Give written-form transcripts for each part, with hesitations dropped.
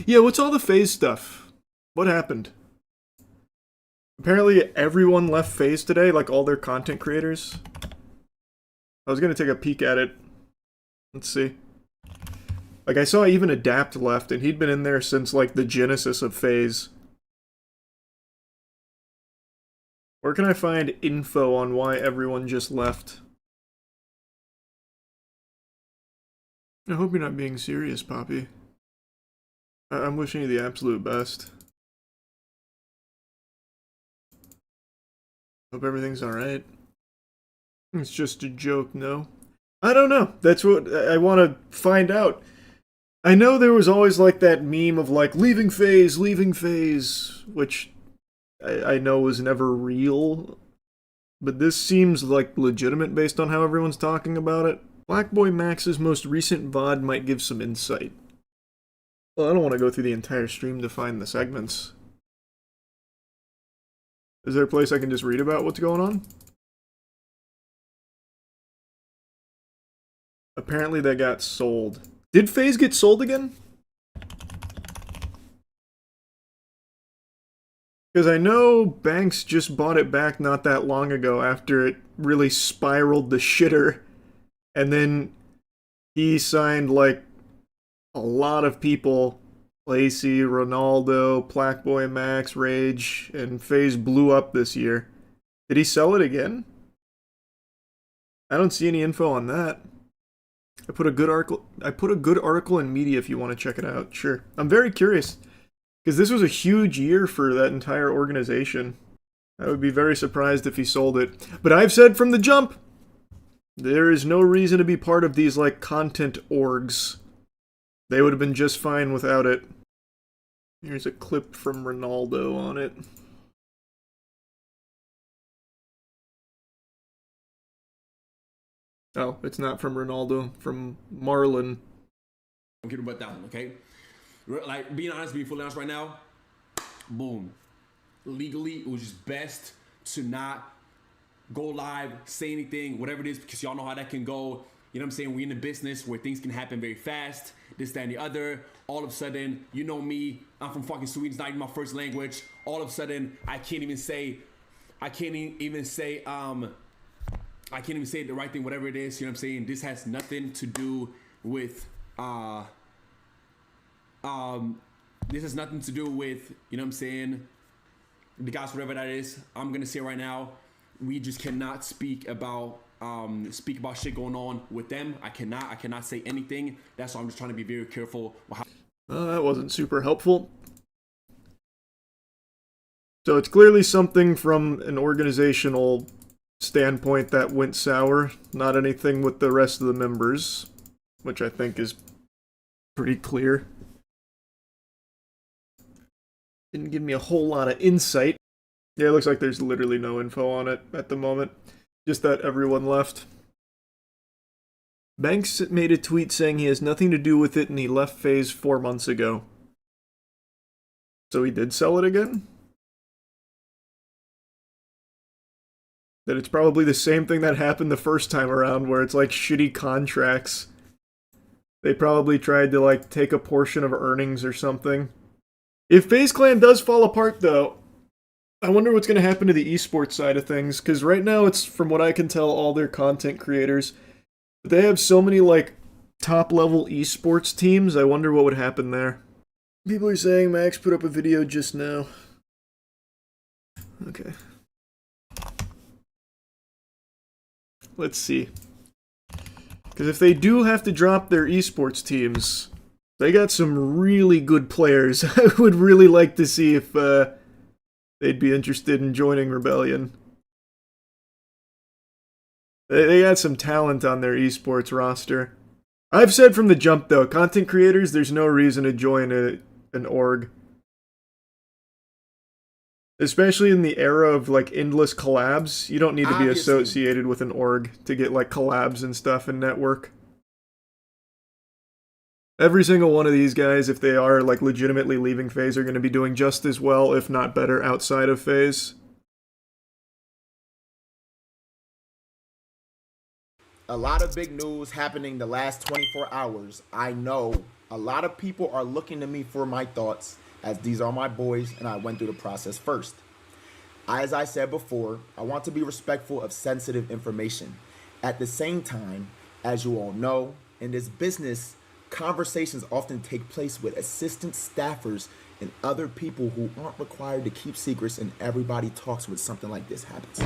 Yeah, what's all the Faze stuff? What happened? Apparently everyone left Faze today, like all their content creators. I was gonna take a peek at it. Let's see. Like, I saw even Adapt left, and he'd been in there since, like, the genesis of Faze. Where can I find info on why everyone just left? I hope you're not being serious, Poppy. I'm wishing you the absolute best. Hope everything's alright. It's just a joke, no? I don't know. That's what I want to find out. I know there was always like that meme of like leaving Faze, which I know was never real. But this seems like legitimate based on how everyone's talking about it. Blackboy Max's most recent VOD might give some insight. Well, I don't want to go through the entire stream to find the segments. Is there a place I can just read about what's going on? Apparently they got sold. Did Faze get sold again? Because I know Banks just bought it back not that long ago after it really spiraled the shitter. And then he signed like a lot of people. Lacey, Ronaldo, Blackboy Max, Rage, and Faze blew up this year. Did he sell it again? I don't see any info on that. I put a good article in Media if you want to check it out. Sure. I'm very curious. Because this was a huge year for that entire organization. I would be very surprised if he sold it. But I've said from the jump, there is no reason to be part of these, like, content orgs. They would have been just fine without it. Here's a clip from Ronaldo on it. Oh, it's not from Ronaldo, from Marlon. Don't care about that one, okay? Like, being honest, being fully honest right now, boom. Legally, it was just best to not go live, say anything, whatever it is, because y'all know how that can go. You know what I'm saying? We're in a business where things can happen very fast, this, that, and the other. All of a sudden, you know me, I'm from fucking Sweden, it's not even my first language. All of a sudden, I can't even say the right thing, whatever it is, you know what I'm saying? This has nothing to do with, this has nothing to do with, you know what I'm saying, the guys, whatever that is. I'm gonna say right now, we just cannot speak about shit going on with them. I cannot say anything. That's why I'm just trying to be very careful. That wasn't super helpful. So it's clearly something from an organizational standpoint that went sour, not anything with the rest of the members, which I think is pretty clear. Didn't give me a whole lot of insight. Yeah, it looks like there's literally no info on it at the moment. Just that everyone left. Banks made a tweet saying he has nothing to do with it and he left Faze 4 months ago. So he did sell it again? That it's probably the same thing that happened the first time around, where it's like shitty contracts. They probably tried to like take a portion of earnings or something. If FaZe Clan does fall apart though, I wonder what's going to happen to the esports side of things, because right now it's, from what I can tell, all their content creators. But they have so many like top-level esports teams, I wonder what would happen there. People are saying Max put up a video just now. Okay. Let's see. Because if they do have to drop their esports teams, they got some really good players. I would really like to see if they'd be interested in joining Rebellion. They got some talent on their esports roster. I've said from the jump though, content creators, there's no reason to join an org. Especially in the era of like endless collabs, you don't need to be associated with an org to get like collabs and stuff and network. Every single one of these guys, if they are like legitimately leaving FaZe, are going to be doing just as well, if not better, outside of FaZe. A lot of big news happening the last 24 hours. I know A lot of people are looking to me for my thoughts, as these are my boys and I went through the process first. As I said before, I want to be respectful of sensitive information. At the same time, as you all know, in this business, conversations often take place with assistant staffers and other people who aren't required to keep secrets, and everybody talks when something like this happens.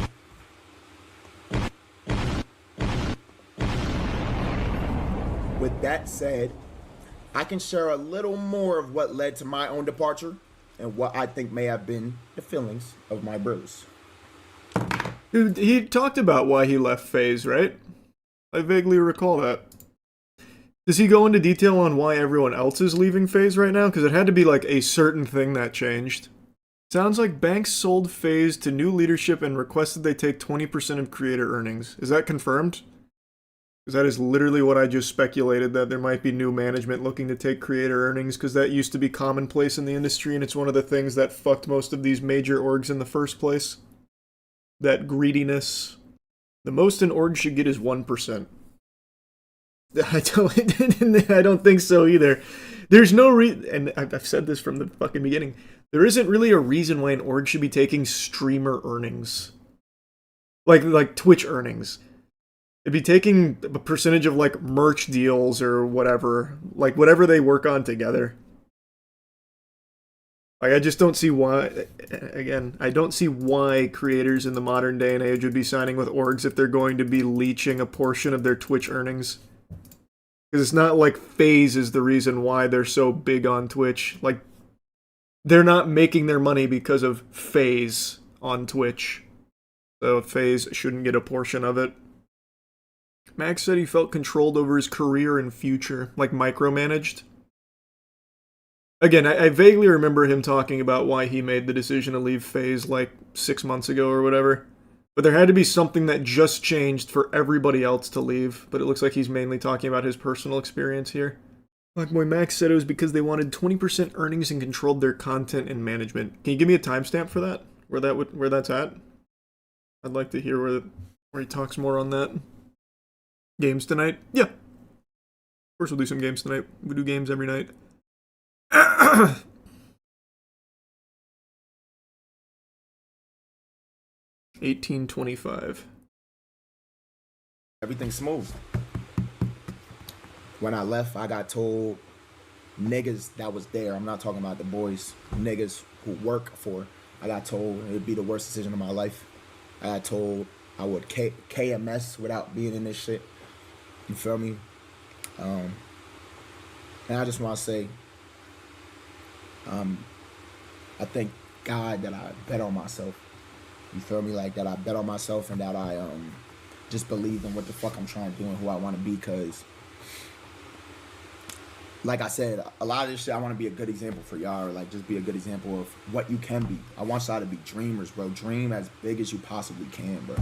With that said, I can share a little more of what led to my own departure and what I think may have been the feelings of my bros. Dude, he talked about why he left Faze, right? I vaguely recall that. Does he go into detail on why everyone else is leaving Faze right now? Because it had to be like a certain thing that changed. Sounds like Banks sold Faze to new leadership and requested they take 20% of creator earnings. Is that confirmed? Because that is literally what I just speculated, that there might be new management looking to take creator earnings, because that used to be commonplace in the industry, and it's one of the things that fucked most of these major orgs in the first place. That greediness. The most an org should get is 1%. I don't think so either. There's no reason, and I've said this from the fucking beginning, there isn't really a reason why an org should be taking streamer earnings. Like Twitch earnings. It'd be taking a percentage of like merch deals or whatever. Like whatever they work on together. Like I just don't see why, again, I don't see why creators in the modern day and age would be signing with orgs if they're going to be leeching a portion of their Twitch earnings. Because it's not like Faze is the reason why they're so big on Twitch. Like, they're not making their money because of Faze on Twitch. So Faze shouldn't get a portion of it. Max said he felt controlled over his career and future, like micromanaged. Again, I vaguely remember him talking about why he made the decision to leave Faze like 6 months ago or whatever. But there had to be something that just changed for everybody else to leave. But it looks like he's mainly talking about his personal experience here. Like boy Max said it was because they wanted 20% earnings and controlled their content and management. Can you give me a timestamp for that? Where that's at? I'd like to hear where he talks more on that. Games tonight? Yeah. Of course we'll do some games tonight. We do games every night. 1825. Everything's smooth. When I left, I got told niggas that was there, I'm not talking about the boys, niggas who work for, I got told it would be the worst decision of my life. I got told I would KMS without being in this shit. You feel me? And I just want to say, I thank God that I bet on myself. You feel me? Like that I bet on myself and that I just believed in what the fuck I'm trying to do and who I want to be. Because, like I said, a lot of this shit I want to be a good example for y'all, or like just be a good example of what you can be. I want y'all to be dreamers, bro. Dream as big as you possibly can, bro.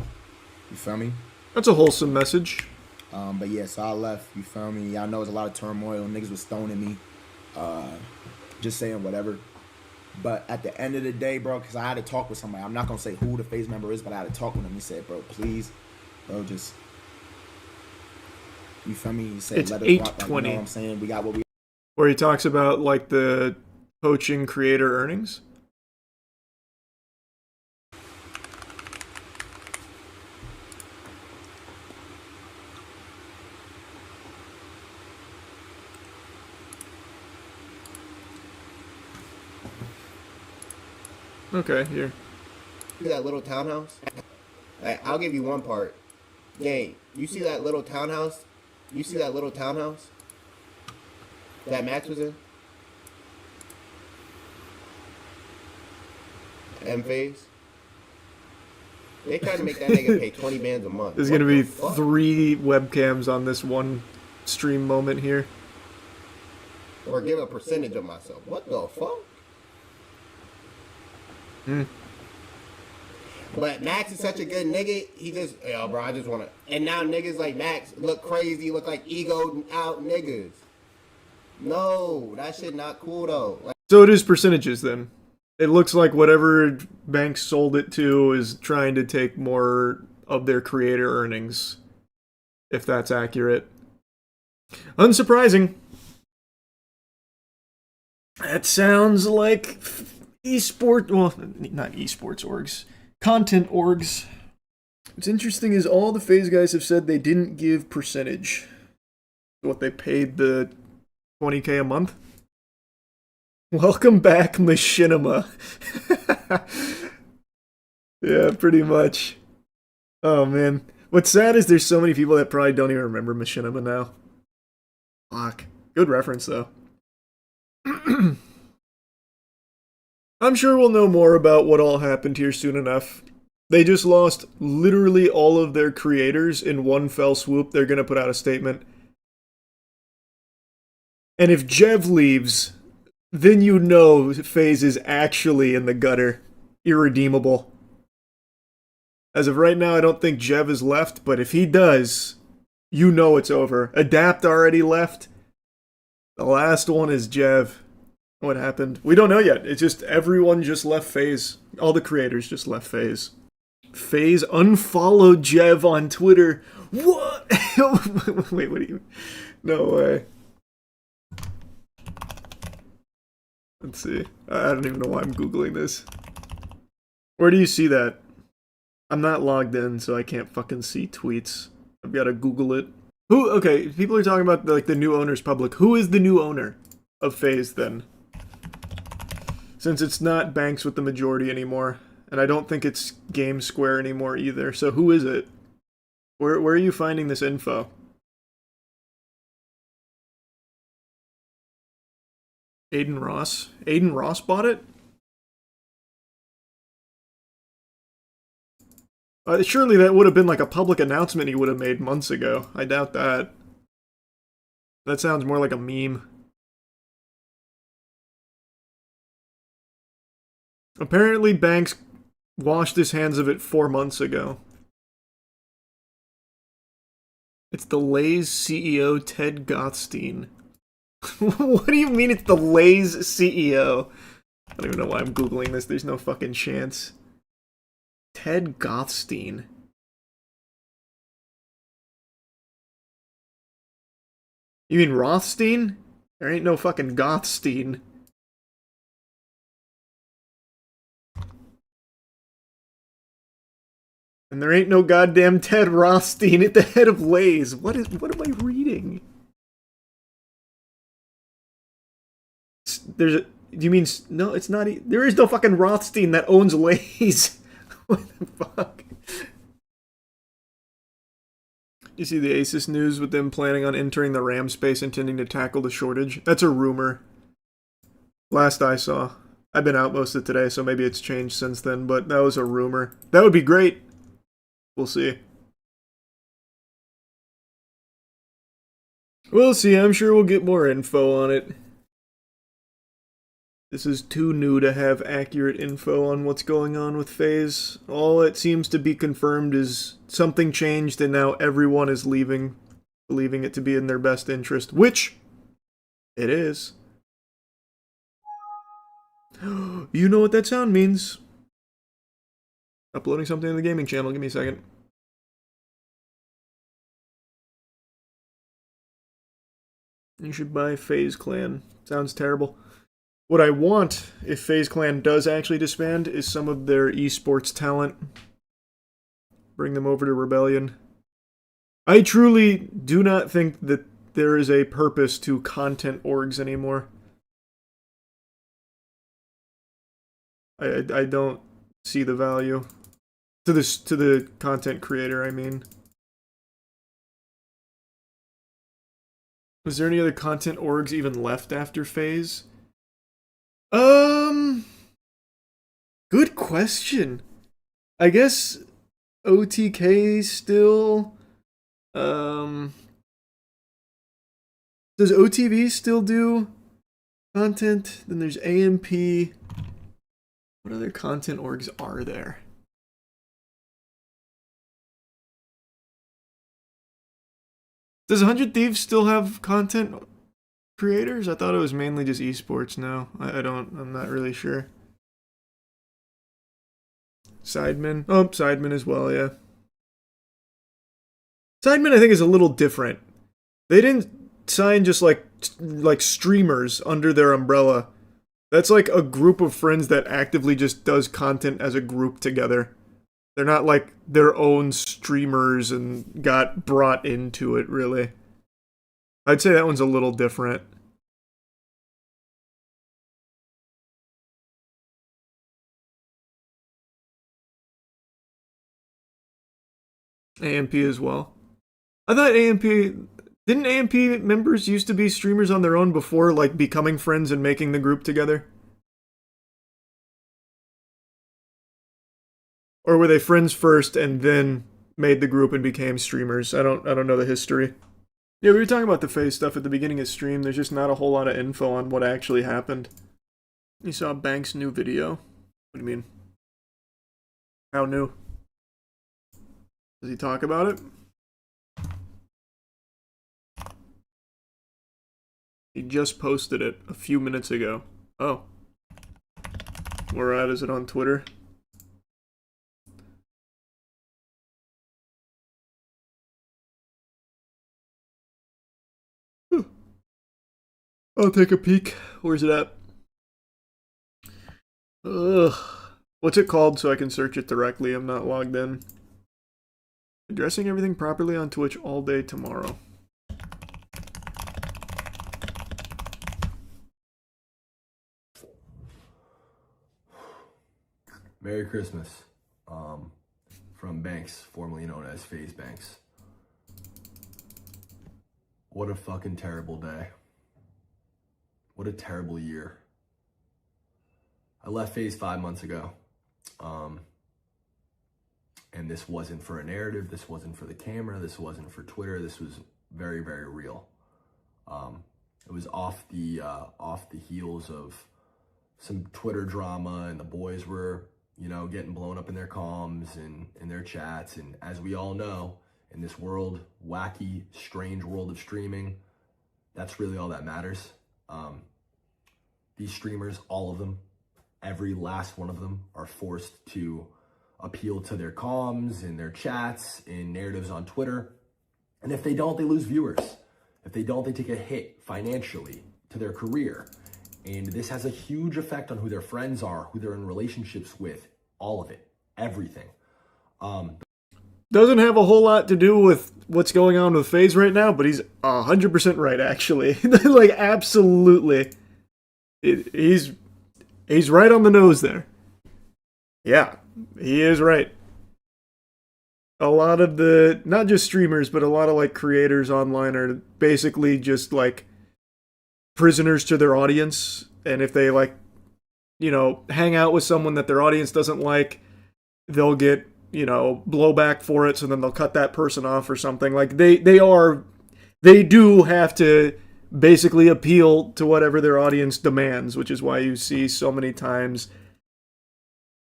You feel me? That's a wholesome message. But yeah, so I left. You feel me? Y'all know there's a lot of turmoil. Niggas was stoning me. Just saying whatever. But at the end of the day, bro, because I had to talk with somebody. I'm not going to say who the Faze member is, but I had to talk with him. He said, bro, please, bro, just, you feel me? He said, it's let us 8:20. rock. Like, you know what I'm saying? We got what we... Where he talks about, like, the coaching creator earnings. Okay, here. See that little townhouse? I'll give you one part. Gang, you see that little townhouse? You see that little townhouse that Max was in? M-Phase? They trying to make that nigga pay 20 bands a month. There's going to be 3 webcams on this one stream moment here. Or give a percentage of myself. What the fuck? But Max is such a good nigga. He just, yo, bro, I just want to. And now niggas like Max look crazy, look like egoed out niggas. No, that shit not cool though. Like, So it is percentages then. It looks like whatever Banks sold it to is trying to take more of their creator earnings, if that's accurate. Unsurprising. That sounds like esport. Well, not esports orgs, content orgs. What's interesting is all the Faze guys have said they didn't give percentage. What they paid the 20K a month. Welcome back, Machinima. Yeah, pretty much. Oh man, what's sad is there's so many people that probably don't even remember Machinima now. Fuck. Good reference though. I'm sure we'll know more about what all happened here soon enough. They just lost literally all of their creators in one fell swoop. They're gonna put out a statement. And if Jev leaves, then you know Faze is actually in the gutter. Irredeemable. As of right now, I don't think Jev is left, but if he does, you know it's over. Adapt already left. The last one is Jev. What happened? We don't know yet. It's just everyone just left Faze. All the creators just left Faze. Faze unfollowed Jev on Twitter. What? Wait, what do you... No way. Let's see. I don't even know why I'm Googling this. Where do you see that? I'm not logged in, so I can't fucking see tweets. I've got to Google it. Who? Okay, people are talking about the new owner's public. Who is the new owner of Faze then? Since it's not Banks with the majority anymore, and I don't think it's Game Square anymore either. So who is it? Where are you finding this info? Aiden Ross. Aiden Ross bought it? Surely that would have been like a public announcement he would have made months ago. I doubt that. That sounds more like a meme. Apparently Banks washed his hands of it 4 months ago. It's the Lay's CEO, Ted Gothstein. What do you mean it's the Lay's CEO? I don't even know why I'm Googling this. There's no fucking chance. Ted Gothstein. You mean Rothstein? There ain't no fucking Gothstein. And there ain't no goddamn Ted Rothstein at the head of Lay's. What am I reading? There's a... Do you mean... No, it's not... There is no fucking Rothstein that owns Lay's. What the fuck? You see the Asus news with them planning on entering the RAM space intending to tackle the shortage? That's a rumor. Last I saw. I've been out most of today, so maybe it's changed since then, but that was a rumor. That would be great. We'll see. We'll see. I'm sure we'll get more info on it. This is too new to have accurate info on what's going on with Faze. All it seems to be confirmed is something changed and now everyone is leaving, believing it to be in their best interest, which it is. You know what that sound means. Uploading something to the gaming channel. Give me a second. You should buy Faze Clan. Sounds terrible. What I want, if Faze Clan does actually disband, is some of their esports talent. Bring them over to Rebellion. I truly do not think that there is a purpose to content orgs anymore. I don't see the value. To the content creator, I mean. Was there any other content orgs even left after Faze? Good question. I guess OTK still. Does OTV still do content? Then there's AMP. What other content orgs are there? Does 100 Thieves still have content creators? I thought it was mainly just esports now. I'm not really sure. Sidemen. Oh, Sidemen as well, yeah. Sidemen I think is a little different. They didn't sign just like streamers under their umbrella. That's like a group of friends that actively just does content as a group together. They're not like their own streamers and got brought into it, really. I'd say that one's a little different. AMP as well. I thought AMP... Didn't AMP members used to be streamers on their own before, like, becoming friends and making the group together? Or were they friends first and then made the group and became streamers? I don't know the history. Yeah, we were talking about the Faze stuff at the beginning of stream. There's just not a whole lot of info on what actually happened. You saw Banks' new video. What do you mean? How new? Does he talk about it? He just posted it a few minutes ago. Oh. Where at? Is it on Twitter? I'll take a peek. Where's it at? Ugh. What's it called so I can search it directly? I'm not logged in. Addressing everything properly on Twitch all day tomorrow. Merry Christmas, from Banks, formerly known as Faze Banks. What a fucking terrible day. What a terrible year. I left Faze 5 months ago, and this wasn't for a narrative, this wasn't for the camera, this wasn't for Twitter, this was very, very real. It was off the heels of some Twitter drama, and the boys were, you know, getting blown up in their comms and in their chats. And as we all know, in this world, wacky, strange world of streaming, that's really all that matters. These streamers, all of them, every last one of them, are forced to appeal to their comms and their chats and narratives on Twitter. And if they don't, they lose viewers. If they don't, they take a hit financially to their career. And this has a huge effect on who their friends are, who they're in relationships with, all of it, everything. Doesn't have a whole lot to do with what's going on with Faze right now, but he's 100% right, actually. Like, absolutely. He's right on the nose there. Yeah, he is right. A lot of the, not just streamers, but a lot of, like, creators online are basically just, like, prisoners to their audience. And if they, like, you know, hang out with someone that their audience doesn't like, they'll get, you know, blowback for it, so then they'll cut that person off or something. Like, they do have to basically appeal to whatever their audience demands, which is why you see so many times,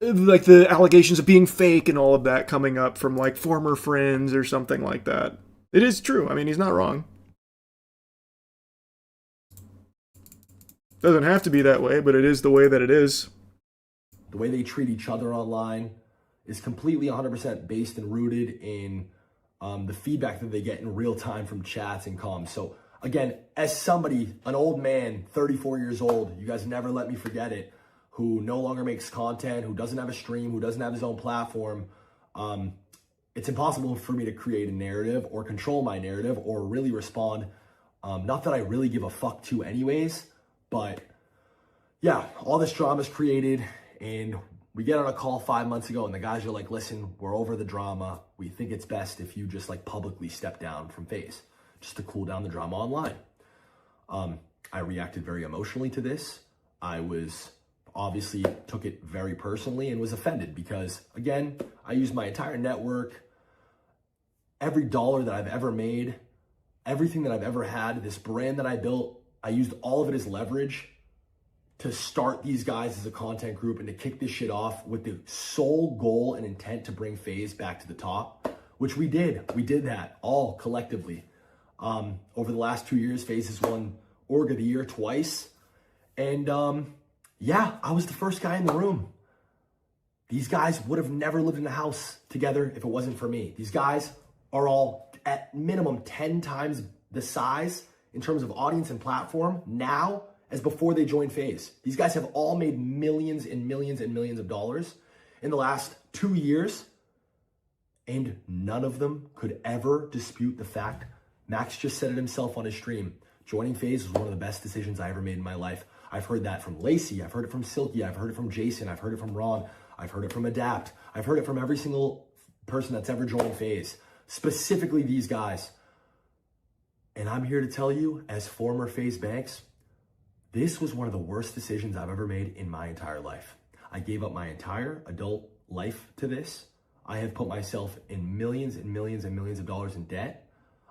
like, the allegations of being fake and all of that coming up from, like, former friends or something like that. It is true. I mean, he's not wrong. Doesn't have to be that way, but it is the way that it is. The way they treat each other online is completely 100% based and rooted in the feedback that they get in real time from chats and comms. So again, as somebody, an old man, 34 years old, you guys never let me forget it, who no longer makes content, who doesn't have a stream, who doesn't have his own platform, it's impossible for me to create a narrative or control my narrative or really respond. Not that I really give a fuck to anyways, but yeah, all this drama is created, and we get on a call 5 months ago and the guys are like, listen, we're over the drama. We think it's best if you just, like, publicly step down from Faze, just to cool down the drama online. I reacted very emotionally to this. I was obviously took it very personally and was offended because, again, I used my entire network, every dollar that I've ever made, everything that I've ever had, this brand that I built, I used all of it as leverage to start these guys as a content group and to kick this shit off with the sole goal and intent to bring Faze back to the top, which we did. We did that all collectively. Over the last 2 years, Faze has won Org of the Year twice. And yeah, I was the first guy in the room. These guys would have never lived in a house together if it wasn't for me. These guys are all at minimum 10 times the size in terms of audience and platform now as before they joined Faze. These guys have all made millions and millions and millions of dollars in the last 2 years, and none of them could ever dispute the fact. Max just said it himself on his stream. Joining Faze was one of the best decisions I ever made in my life. I've heard that from Lacey. I've heard it from Silky. I've heard it from Jason. I've heard it from Ron. I've heard it from Adapt. I've heard it from every single person that's ever joined Faze, specifically these guys. And I'm here to tell you, as former Faze Banks, this was one of the worst decisions I've ever made in my entire life. I gave up my entire adult life to this. I have put myself in millions and millions and millions of dollars in debt.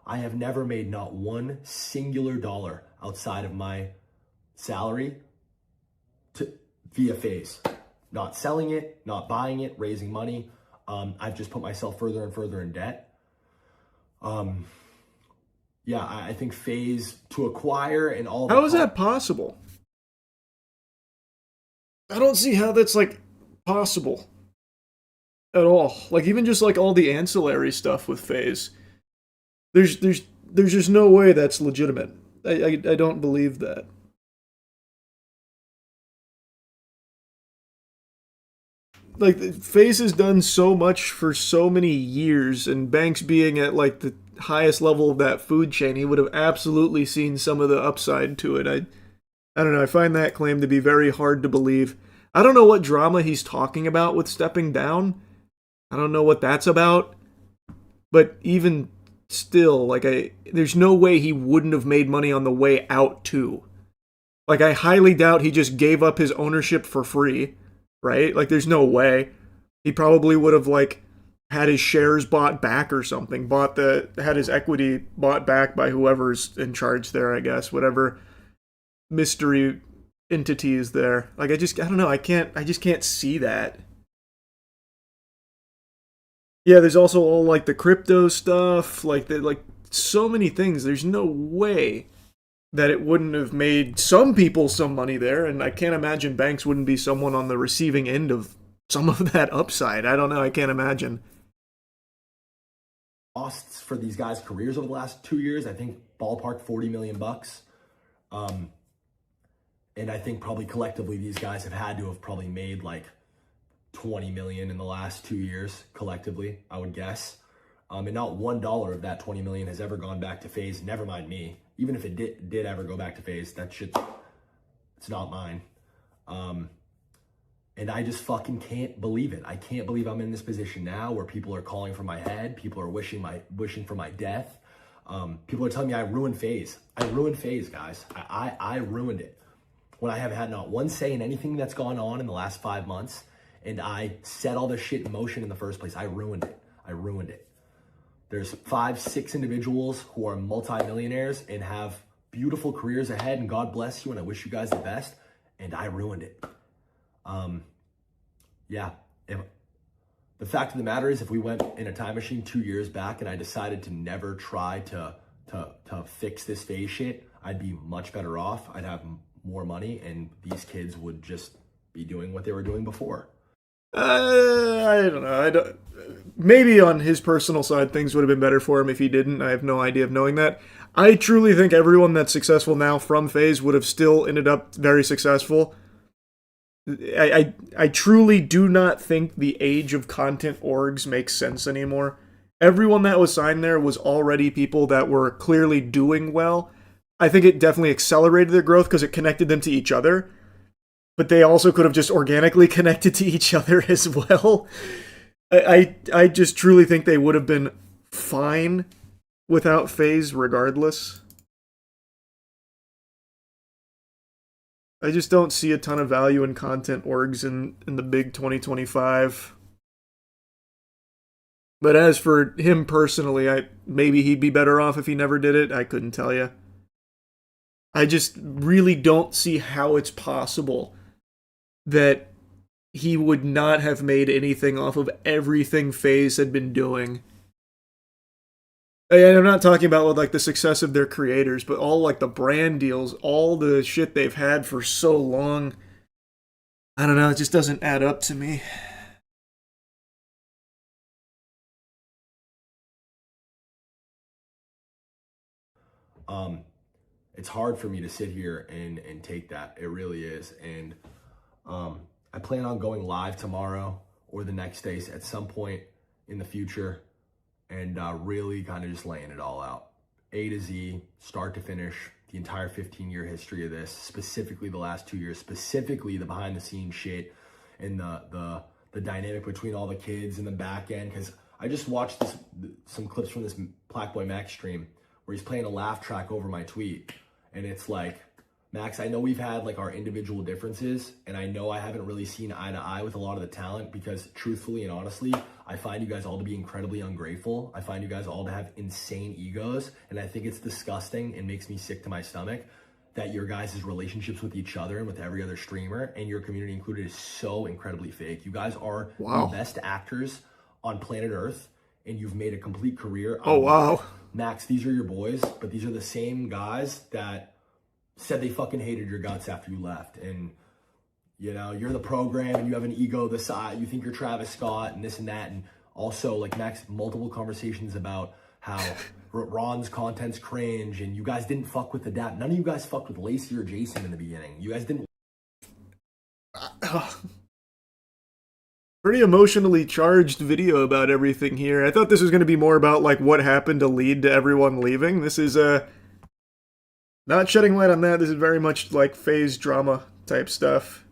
I have never made not one singular dollar outside of my salary via Faze. Not selling it, not buying it, raising money. I've just put myself further and further in debt. Yeah, I think Faze to acquire and all. How is that possible? I don't see how that's like possible at all. Like even just like all the ancillary stuff with Faze. There's just no way that's legitimate. I don't believe that. Like Faze has done so much for so many years, and Banks being at like the highest level of that food chain, he would have absolutely seen some of the upside to it. I don't know, I find that claim to be very hard to believe. I don't know what drama he's talking about with stepping down. I don't know what that's about. But even still, like there's no way he wouldn't have made money on the way out too. Like I highly doubt he just gave up his ownership for free, right? Like there's no way. He probably would have like had his shares bought back or something, had his equity bought back by whoever's in charge there, I guess, whatever mystery entity is there. Like I don't know, I just can't see that. Yeah, there's also all like the crypto stuff, like so many things. There's no way that it wouldn't have made some people some money there, and I can't imagine Banks wouldn't be someone on the receiving end of some of that upside. I don't know, I can't imagine. Costs for these guys' careers over the last 2 years, I think ballpark $40 million. And I think probably collectively these guys have had to have probably made like 20 million in the last 2 years collectively, I would guess. And not $1 of that 20 million has ever gone back to Faze. Never mind me. Even if it did ever go back to Faze, that shit, it's not mine. And I just fucking can't believe it. I can't believe I'm in this position now where people are calling for my head. People are wishing for my death. People are telling me I ruined Faze. I ruined Faze, guys. I ruined it. When I have had not one say in anything that's gone on in the last 5 months, and I set all this shit in motion in the first place. I ruined it. I ruined it. There's 5, 6 individuals who are multimillionaires and have beautiful careers ahead, and God bless you, and I wish you guys the best, and I ruined it. Yeah. The fact of the matter is, if we went in a time machine 2 years back and I decided to never try to fix this Faze shit, I'd be much better off. I'd have more money, and these kids would just be doing what they were doing before. I don't know. Maybe on his personal side, things would have been better for him if he didn't. I have no idea of knowing that. I truly think everyone that's successful now from Faze would have still ended up very successful. I truly do not think the age of content orgs makes sense anymore. Everyone that was signed there was already people that were clearly doing well. I think it definitely accelerated their growth because it connected them to each other. But they also could have just organically connected to each other as well. I just truly think they would have been fine without Faze regardless. I just don't see a ton of value in content orgs in the big 2025. But as for him personally, maybe he'd be better off if he never did it. I couldn't tell you. I just really don't see how it's possible that he would not have made anything off of everything Faze had been doing. And I'm not talking about with like the success of their creators, but all like the brand deals, all the shit they've had for so long. I don't know, it just doesn't add up to me. it's hard for me to sit here and take that. It really is. And I plan on going live tomorrow or the next day at some point in the future and really kind of just laying it all out. A to Z, start to finish, the entire 15-year history of this, specifically the last 2 years, specifically the behind-the-scenes shit and the dynamic between all the kids in the back end. Because I just watched some clips from this Black Boy Max stream where he's playing a laugh track over my tweet. And it's like, Max, I know we've had like our individual differences, and I know I haven't really seen eye to eye with a lot of the talent because truthfully and honestly, I find you guys all to be incredibly ungrateful. I find you guys all to have insane egos, and I think it's disgusting and makes me sick to my stomach that your guys' relationships with each other and with every other streamer and your community included is so incredibly fake. You guys are the best actors on planet Earth, and you've made a complete career. Oh, wow. Max, these are your boys, but these are the same guys that said they fucking hated your guts after you left. And, you know, you're the program and you have an ego the size, you think you're Travis Scott and this and that. And also, like, Max, multiple conversations about how Ron's content's cringe and you guys didn't fuck with the dap. None of you guys fucked with Lacey or Jason in the beginning. You guys didn't. Pretty emotionally charged video about everything here. I thought this was going to be more about, like, what happened to lead to everyone leaving. This is, not shedding light on that. This is very much like Faze drama type stuff.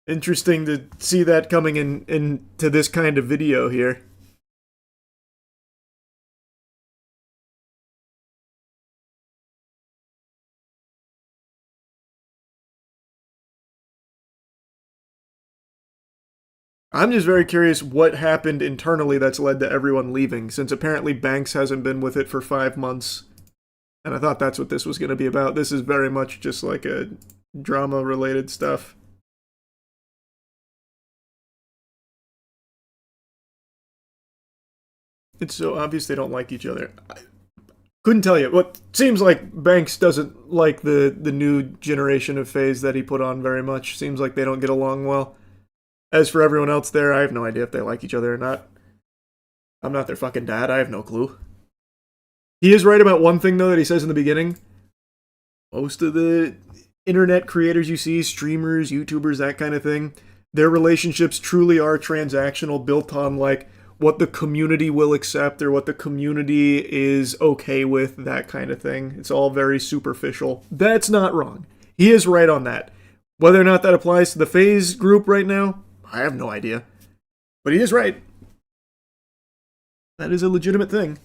Interesting to see that coming into this kind of video here. I'm just very curious what happened internally that's led to everyone leaving, since apparently Banks hasn't been with it for 5 months. And I thought that's what this was going to be about. This is very much just like a drama-related stuff. It's so obvious they don't like each other. I couldn't tell you. What seems like Banks doesn't like the new generation of Faze that he put on very much. Seems like they don't get along well. As for everyone else there, I have no idea if they like each other or not. I'm not their fucking dad. I have no clue. He is right about one thing, though, that he says in the beginning. Most of the internet creators you see, streamers, YouTubers, that kind of thing, their relationships truly are transactional, built on, like, what the community will accept or what the community is okay with, that kind of thing. It's all very superficial. That's not wrong. He is right on that. Whether or not that applies to the Faze group right now, I have no idea. But he is right. That is a legitimate thing.